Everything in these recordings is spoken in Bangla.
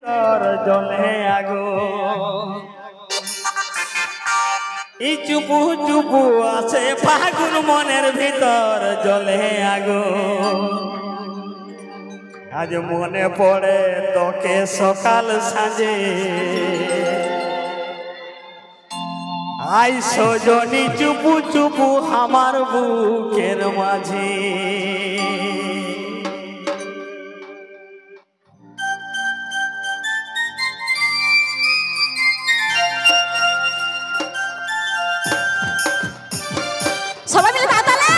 তোর জলে আগো এই চুপু চুপু আছে ফাগুন মনের ভিতর জলে আগো আজ মনে পড়ে তোকে সকাল সাজে আই সজনী চুপু চুপু আমার বুকের মাঝে সবাই মিলে তাতালে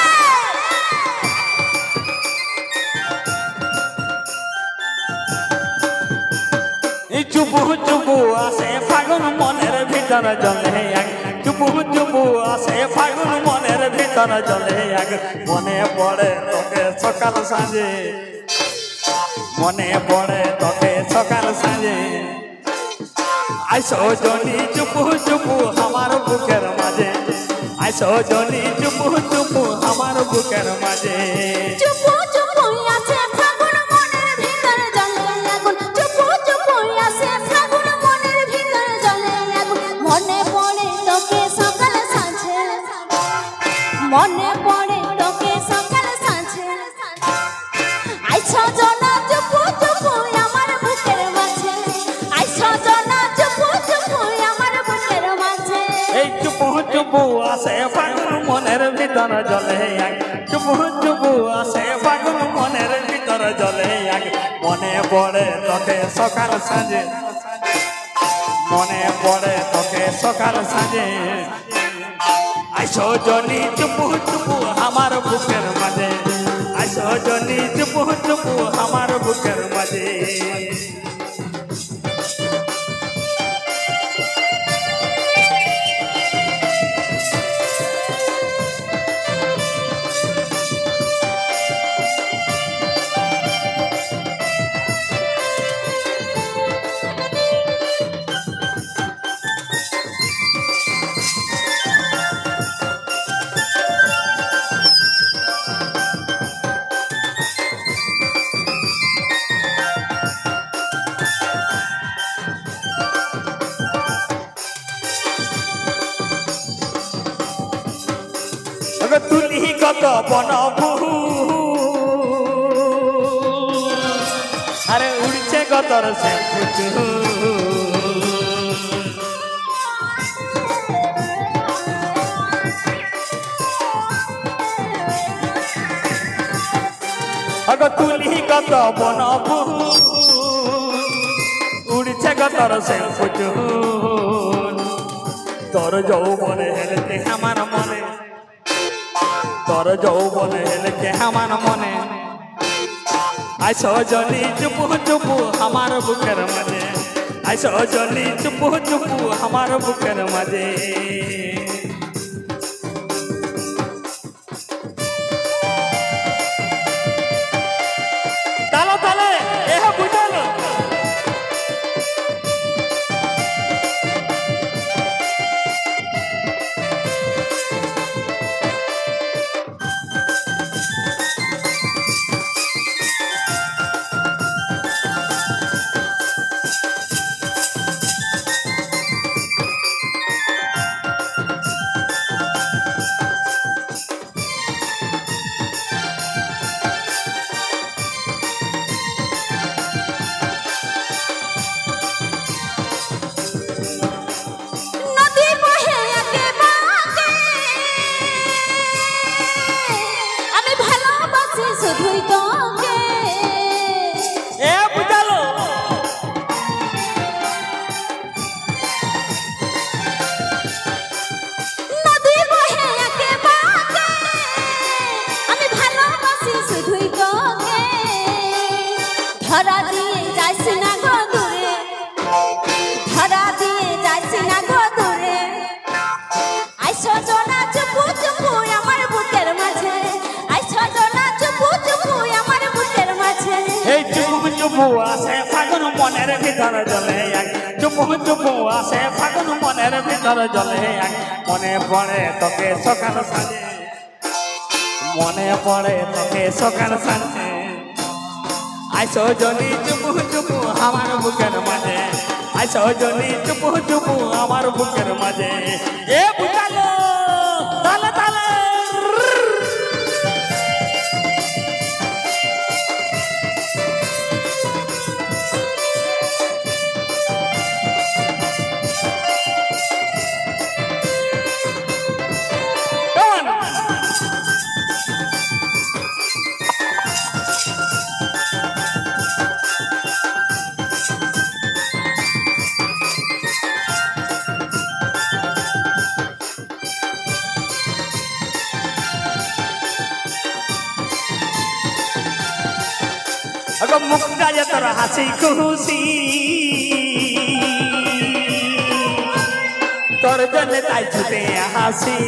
এই চুপু চুপু আসে ফাগুন মনের ভিতর জলে আগ চুপু চুপু আসে ফাগুন মনের ভিতর জলে আগ মনে পড়ে তোকে সকাল সাজে মনে পড়ে তোকে সকাল সাজে আই সজনী চুপু চুপু আমার বুকের মাঝে আই সজনী চুপু চুপু আমার বুকের মাঝে চুপু চুপু আছে ফাগুন মনের ভিতর জলে আগুন চুপু চুপু আছে ফাগুন মনের ভিতর জলে আগুন মনে পড়ে তোকে সকাল সাঁঝে মনে পড়ে তোকে সকাল সাঁঝে আই সজনা চুপু চুপু আমার বুকের মাঝে আই সজনা চুপু চুপু আমার বুকের মাঝে এই চুপু চুপু আসে ফাগুন মনের ভিতর জলে আগ চুপু চুপু আসে ফাগুন মনের ভিতর জলে আগ মনে পড়ে তোকে সকাল সাজে মনে পড়ে তোকে সকাল সাজে আই সজনী চুপু চুপু আমার বুকের মাঝে আই সজনী চুপু চুপু আমার বুকের মাঝে তুলি কত বনভূ আরে উড়ছে গতর সে তুলি কত বনভূ উড়ছে গতর সে তোর যৌবনে হেলতে আমার মনে তোর যৌবনে হেলকে আমার মনে আই সজনী চুপু চুপু আমার বুকের মাঝে আই সজনী চুপু চুপু আমার বুকের মাঝে তালে তালে এহ বুঝালো ধরা দিয়ে যাইস না গো দূরে ধরা দিয়ে যাইস না গো দূরে আই সজনা চুপু চুপু আমার বুকের মাঝে আই সজনা চুপু চুপু আমার বুকের মাঝে এই চুপু চুপু আসে ফাগুন মনের ভিতর জলে আগ চুপু চুপু আসে ফাগুন মনের ভিতর জলে আগ মনে পড়ে তোকে সকাল সাজে মনে পড়ে তোকে সকাল সাজে আইসো জনি চুপু চুপু আমার বুকের মাঝে আইসো জনি চুপু চুপু আমার বুকের মাঝে এ বুঝালো তালে তালে মুখটা যে তোর হাসি খুশি তোর জন্য তাই ছুটে হাসি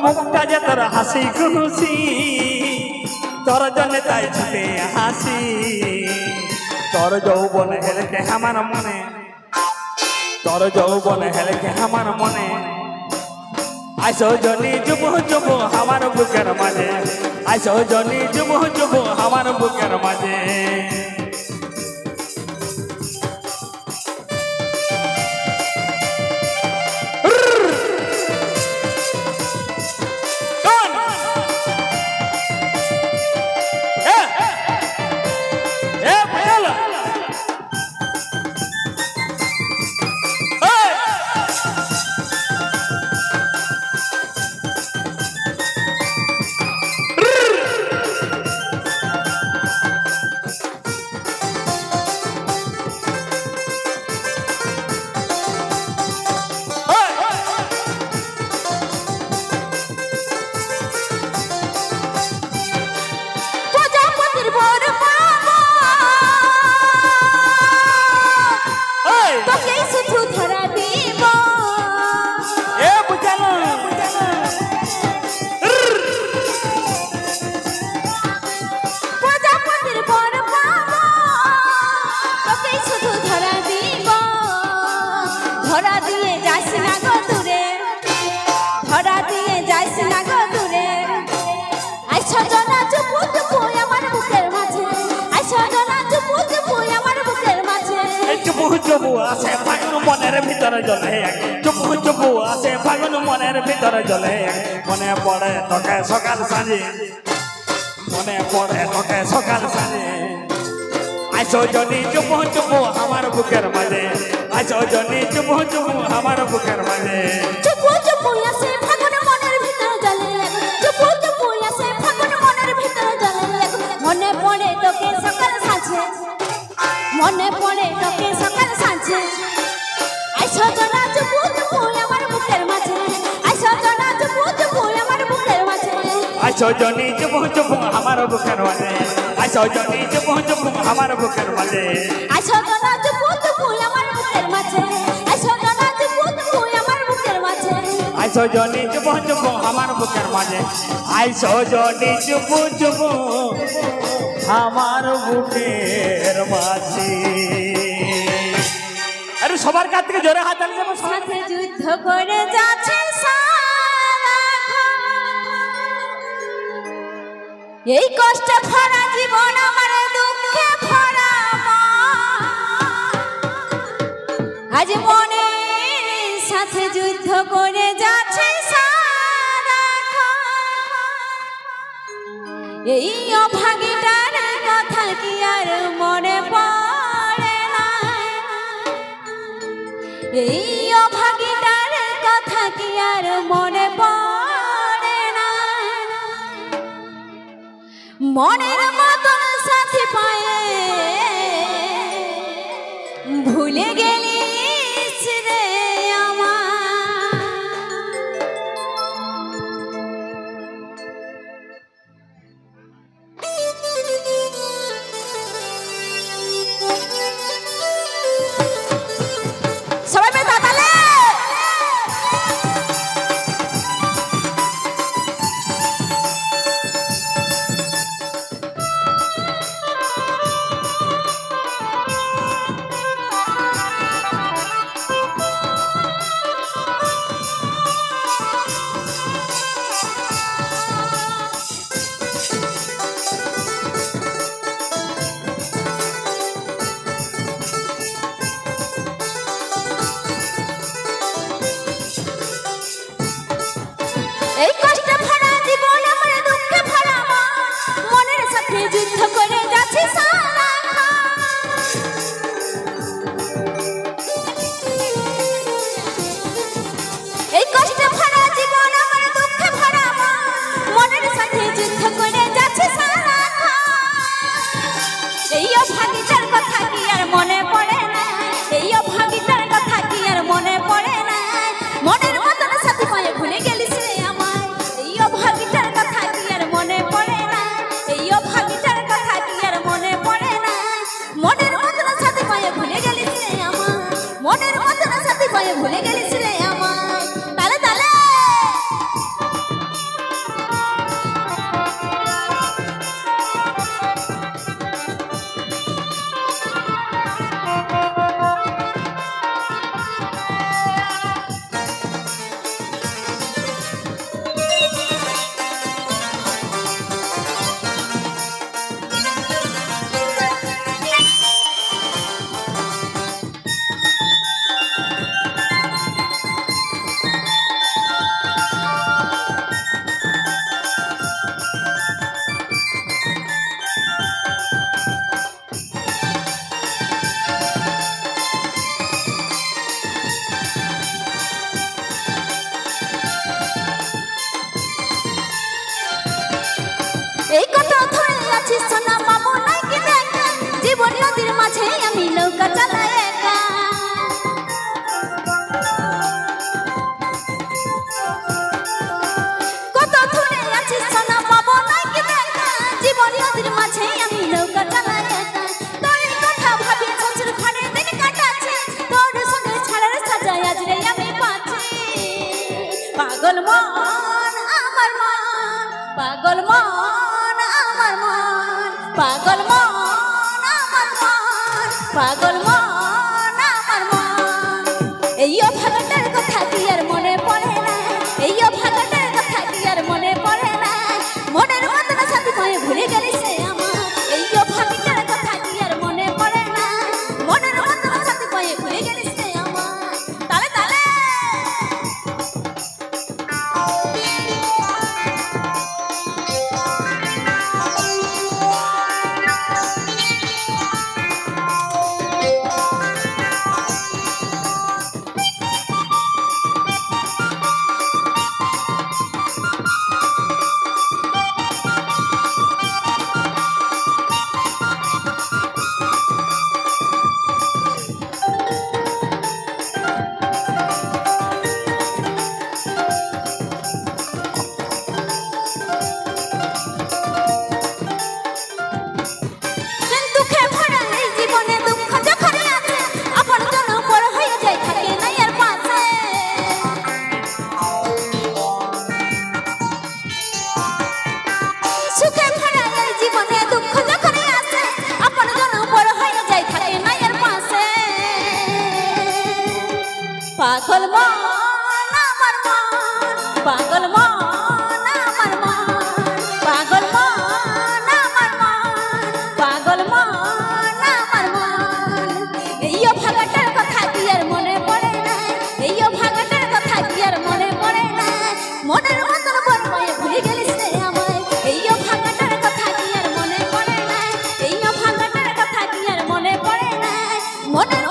মুখটা যে তোর হাসি খুশি তোর জন্য তাই ছুটে হাসি তোর যৌবন হেলকে আমার মনে তোর যৌবন হেলকে আমার মনে আইসো জনি যুব যুব আমার বুকের মাঝে আইসো জনি যুব যুব আমার বুকের মাঝে চুপু আসে ফাগুন মনের ভিতরে জ্বলে চুপু চুপু আসে ফাগুন মনের ভিতরে জ্বলে মনে পড়ে তোকে সকাল সাঁঝে মনে পড়ে তোকে সকাল সাঁঝে আইসো জনি চুপু চুপু আমার বুকের মাঝে আইসো জনি চুপু চুপু আমার বুকের মাঝে চুপু চুপু আসে ফাগুন মনের ভিতরে জ্বলে চুপু চুপু আসে ফাগুন মনের ভিতরে জ্বলে মনে পড়ে তোকে সকাল সাঁঝে মনে পড়ে তোকে সকাল সাঁঝে আইসো জনা চুপু চুপু আমার বুকের মাঝে আইসো জনা চুপু চুপু আমার বুকের মাঝে আইসো জনি চুপু চুপু আমার বুকের মাঝে আইসো জনি চুপু চুপু আমার বুকের মাঝে আইসো জনা চুপু চুপু আমার বুকের মাঝে আইসো জনা চুপু চুপু আমার বুকের মাঝে আইসো জনি চুপু চুপু আমার বুকের মাঝে আইসো জনি চুপু চুপু আমার বুকের মাঝে আরে সবার কাছ থেকে জোরে হাত তালি দেবো সাথে যুদ্ধ করে যাচ্ছে এই কষ্টে ভরা জীবন আমার দুঃখে ভরা আজ মনের সাথে যুদ্ধ করে যাচ্ছে এই অভাগীটার কথা কি আর মনে পড়ে না এই অভাগীটার কথা কি আর মনে পড়ে না মনের মতন সাথী পায়ে ভুলে গেলিস রে আমার পায়ে ভুলে গেলিস রে আমায় তালে তালে এই কথা ধরে আছি সোনা বাবু নাই কি দেখা জীবন নদীর মাঝে আমি নৌকা চালাই একা কত ধরে আছি সোনা বাবু নাই কি দেখা জীবন নদীর মাঝে আমি নৌকা চালাই একা তোর কথা ভাবি শ্বশুর ঘরে দিন কাটাচ্ছি তোর সঙ্গে ছাড়ার সাজায় আজ রে আমি পাচ্ছি পাগল মন আমার মন পাগল মন পাগল মন আমার মন পাগল মন আমার মন এইও ভাগটার কথা কি আর মনে পড়ে না এইও ভাগটার কথা কি আর মনে পড়ে না মনের মতন সাথী পায়ে ভুলে গেলিস রে আমার এইও ভাগটার কথা কি আর মনে পড়ে না মনের মতন সাথী পায়ে ভুলে গেলিস রে আমার তালে তালে পাগল মন আমার মন পাগল মন আমার মন পাগল মন আমার মন পাগল মন আমার মন এইও ভাগটার কথা কি আর মনে পড়ে না এইও ভাগটার কথা কি আর মনে পড়ে না মনের মতন বড় পায়ে ভুলে গেলিস রে আমায় এইও ভাগটার কথা কি আর মনে পড়ে না এইও ভাগটার কথা কি আর মনে পড়ে না মনের